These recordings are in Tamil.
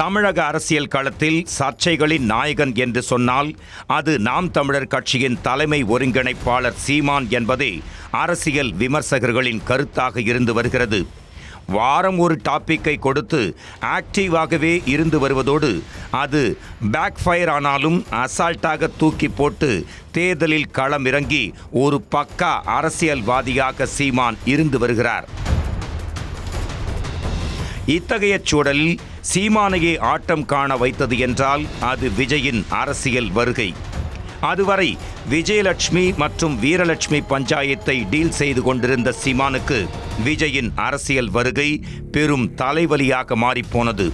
தமிழக அரசியல் களத்தில் சர்ச்சைகளின் நாயகன் என்று சொன்னால் அது நாம் தமிழர் கட்சியின் தலைமை ஒருங்கிணைப்பாளர் சீமான் என்பதே அரசியல் விமர்சகர்களின் கருத்தாக இருந்து வருகிறது. வாரம் ஒரு டாப்பிக்கை கொடுத்து ஆக்டிவாகவே இருந்து வருவதோடு அது பேக்ஃபயர் ஆனாலும் அசால்ட்டாக தூக்கி போட்டு தேர்தலில் களமிறங்கி ஒரு பக்கா அரசியல்வாதியாக சீமான் இருந்து வருகிறார். இத்தகைய சூழலில் சீமானையே ஆட்டம் காண வைத்தது என்றால் அது விஜயின் அரசியல் வருகை. அதுவரை விஜயலட்சுமி மற்றும் வீரலட்சுமி பஞ்சாயத்தை டீல் செய்து கொண்டிருந்த சீமானுக்கு விஜயின் அரசியல் வருகை பெரும் தலைவலியாக மாறிப்போனது.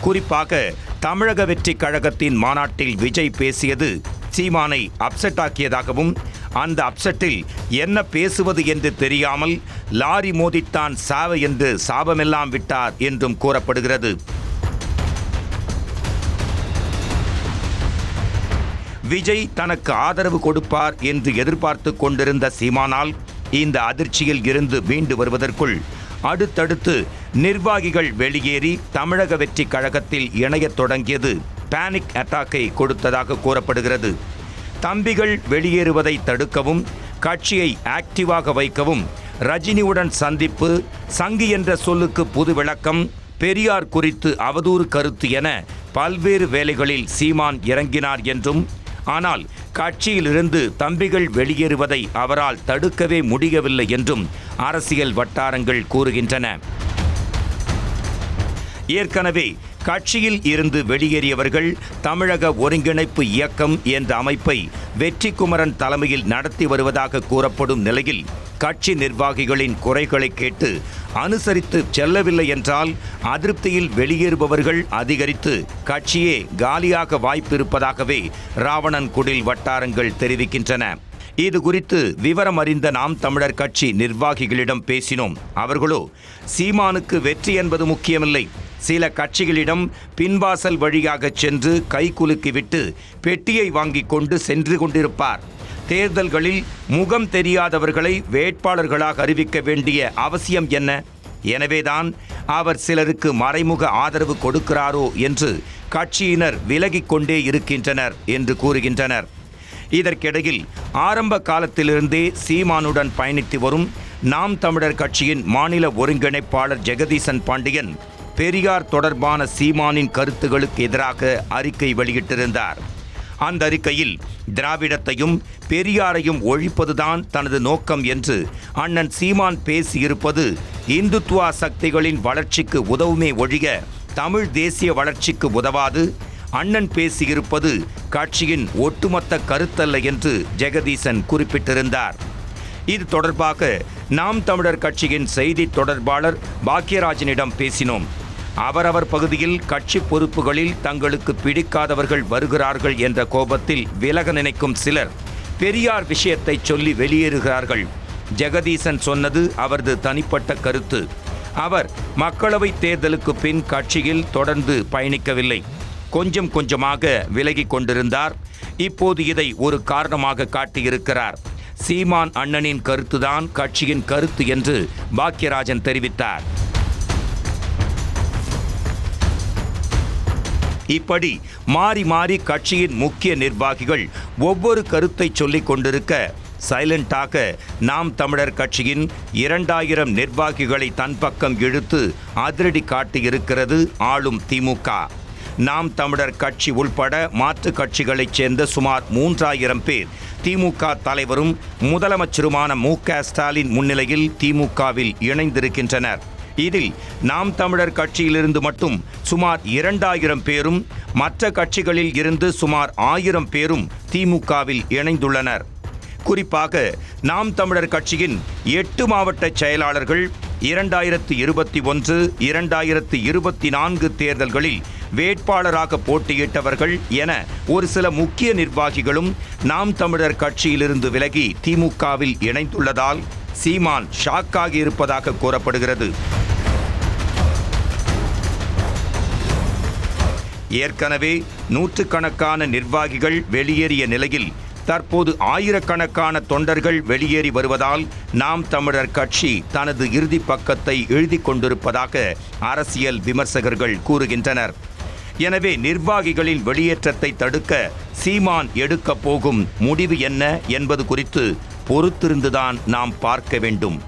குறிப்பாக தமிழக வெற்றி கழகத்தின் மாநாட்டில் விஜய் பேசியது சீமானை அப்செட் ஆக்கியதாகவும், அந்த அப்செட்டில் என்ன பேசுவது என்று தெரியாமல் லாரி மோதித்தான் சாவ என்று சாபமெல்லாம் விட்டார் என்றும் கூறப்படுகிறது. விஜய் தனக்கு ஆதரவு கொடுப்பார் என்று எதிர்பார்த்து கொண்டிருந்த சீமானால் இந்த அதிர்ச்சியில் இருந்து மீண்டு வருவதற்குள் அடுத்தடுத்து நிர்வாகிகள் வெளியேறி தமிழக வெற்றி கழகத்தில் இணையத் தொடங்கியது பேனிக் அட்டாக்கை கொடுத்ததாக கூறப்படுகிறது. தம்பிகள் வெளியேறுவதை தடுக்கவும், கட்சியை ஆக்டிவாக வைக்கவும் ரஜினியுடன் சந்திப்பு, சங்கி என்ற சொல்லுக்கு புது விளக்கம், பெரியார் குறித்து அவதூறு கருத்து என பல்வேறு வேலைகளில் சீமான் இறங்கினார் என்றும், ஆனால் கட்சியிலிருந்து தம்பிகள் வெளியேறுவதை அவரால் தடுக்கவே முடியவில்லை என்றும் அரசியல் வட்டாரங்கள் கூறுகின்றன. ஏற்கனவே கட்சியில் இருந்து வெளியேறியவர்கள் தமிழக ஒருங்கிணைப்பு இயக்கம் என்ற அமைப்பை வெற்றிக்குமரன் தலைமையில் நடத்தி வருவதாக கூறப்படும் நிலையில் கட்சி நிர்வாகிகளின் குறைகளை கேட்டு அனுசரித்து செல்லவில்லை என்றால் அதிருப்தியில் வெளியேறுபவர்கள் அதிகரித்து கட்சியே காலியாக வாய்ப்பிருப்பதாகவே ராவணன்குடில் வட்டாரங்கள் தெரிவிக்கின்றன. இது குறித்து விவரம் அறிந்த நாம் தமிழர் கட்சி நிர்வாகிகளிடம் பேசினோம். அவர்களோ சீமானுக்கு வெற்றி என்பது முக்கியமில்லை, சில கட்சிகளிடம் பின்வாசல் வழியாக சென்று கைகுலுக்கிவிட்டு பெட்டியை வாங்கி கொண்டு சென்று கொண்டிருப்பார். தேர்தல்களில் முகம் தெரியாதவர்களை வேட்பாளர்களாக அறிவிக்க வேண்டிய அவசியம் என்ன? எனவேதான் அவர் சிலருக்கு மறைமுக ஆதரவு கொடுக்கிறாரோ என்று கட்சியினர் விலகிக் கொண்டே இருக்கின்றனர் என்று கூறுகின்றனர். இதற்கிடையில் ஆரம்ப காலத்திலிருந்தே சீமானுடன் பயணித்து வரும் நாம் தமிழர் கட்சியின் மாநில ஒருங்கிணைப்பாளர் ஜெகதீசன் பாண்டியன் பெரியார் தொடர்பான சீமானின் கருத்துகளுக்கு எதிராக அறிக்கை வெளியிட்டிருந்தார். அந்த அறிக்கையில் திராவிடத்தையும் பெரியாரையும் ஒழிப்பதுதான் தனது நோக்கம் என்று அண்ணன் சீமான் பேசியிருப்பது இந்துத்துவா சக்திகளின் வளர்ச்சிக்கு உதவுமே ஒழிய தமிழ் தேசிய வளர்ச்சிக்கு உதவாது, அண்ணன் பேசியிருப்பது கட்சியின் ஒட்டுமொத்த கருத்தல்ல என்று ஜெகதீசன் குறிப்பிட்டிருந்தார். இது தொடர்பாக நாம் தமிழர் கட்சியின் செய்தி தொடர்பாளர் பாக்கியராஜனிடம் பேசினோம். அவரவர் பகுதியில் கட்சி பொறுப்புகளில் தங்களுக்கு பிடிக்காதவர்கள் வருகிறார்கள் என்ற கோபத்தில் விலக நினைக்கும் சிலர் பெரியார் விஷயத்தை சொல்லி வெளியேறுகிறார்கள். ஜெகதீசன் சொன்னது அவரது தனிப்பட்ட கருத்து. அவர் மக்களவைத் தேர்தலுக்கு பின் கட்சியில் தொடர்ந்து பயணிக்கவில்லை, கொஞ்சம் கொஞ்சமாக விலகி கொண்டிருந்தார். இப்போது இதை ஒரு காரணமாக காட்டியிருக்கிறார். சீமான் அண்ணனின் கருத்துதான் கட்சியின் கருத்து என்று பாக்கியராஜன் தெரிவித்தார். இப்படி மாறி மாறி கட்சியின் முக்கிய நிர்வாகிகள் ஒவ்வொரு கருத்தை சொல்லிக் கொண்டிருக்க சைலண்டாக நாம் தமிழர் கட்சியின் 2000 நிர்வாகிகளை தன் பக்கம் இழுத்து அதிரடி காட்டியிருக்கிறது ஆளும் திமுக. நாம் தமிழர் கட்சி உள்பட மாற்று கட்சிகளைச் சேர்ந்த சுமார் 3000 பேர் திமுக தலைவரும் முதலமைச்சருமான மு.க. ஸ்டாலின் முன்னிலையில் திமுகவில் இணைந்திருக்கின்றனர். இதில் நாம் தமிழர் கட்சியிலிருந்து மட்டும் சுமார் 2000 பேரும், மற்ற கட்சிகளில் இருந்து சுமார் 1000 பேரும் திமுகவில் இணைந்துள்ளனர். குறிப்பாக நாம் தமிழர் கட்சியின் 8 மாவட்ட செயலாளர்கள் 2021, 2024 தேர்தல்களில் வேட்பாளராக போட்டியிட்டவர்கள் என ஒரு சில முக்கிய நிர்வாகிகளும் நாம் தமிழர் கட்சியிலிருந்து விலகி திமுகவில் இணைந்துள்ளதால் சீமான் ஷாக்காகி இருப்பதாக கூறப்படுகிறது. ஏற்கனவே நூற்றுக்கணக்கான நிர்வாகிகள் வெளியேறிய நிலையில் தற்போது ஆயிரக்கணக்கான தொண்டர்கள் வெளியேறி வருவதால் நாம் தமிழர் கட்சி தனது இறுதி பக்கத்தை எழுதி கொண்டிருப்பதாக அரசியல் விமர்சகர்கள் கூறுகின்றனர். எனவே நிர்வாகிகளின் வெளியேற்றத்தை தடுக்க சீமான் எடுக்கப் போகும் முடிவு என்ன என்பது குறித்து பொறுத்திருந்துதான் நாம் பார்க்க வேண்டும்.